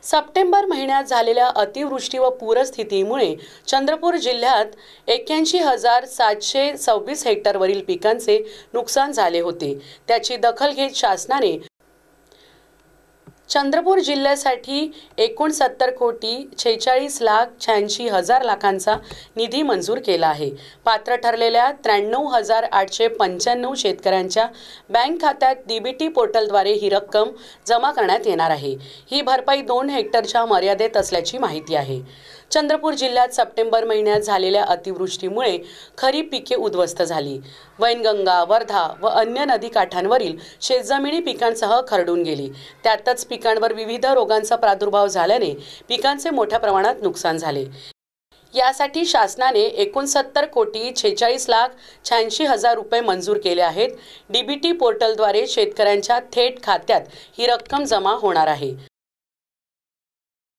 September महिन्यात झालेल्या अतिवृष्टी व पूरस्थितीमुळे चंद्रपूर जिल्ह्यात 81,726 हेक्टरवरील पिकांचे नुकसान झाले होते। त्याची दखल घेत शासनाने चंद्रपूर जिल्ह्यासाठी 69,46,86,00,000 लाखांचा निधी मंजूर केला आहे। पात्र ठरलेल्या 93,895 शेतकऱ्यांच्या बँक खात्यात डीबीटी पोर्टलद्वारे ही रक्कम जमा करण्यात येणार आहे। ही भरपाई 2 हेक्टरच्या मर्यादेत असल्याची माहिती आहे। चंद्रपूर जिल्ह्यात सप्टेंबर महिन्यात झालेल्या अतिवृष्टीमुळे खरीप पिके उद्ध्वस्त झाली। वैनगंगा, वर्धा व अन्य नदीकाठांवरील शेतजमिनी पिकांसह खरडून गेली। त्यातच पिकांवर विविध रोगांचा प्रादुर्भाव झाल्याने पिकांचे मोठ्या प्रमाणात नुकसान झाले। यासाठी शासनाने 69,46,86,00,000 रुपये मंजूर केले आहेत। डीबीटी पोर्टलद्वारे शेतकऱ्यांच्या थेट खात्यात ही रक्कम जमा होणार आहे।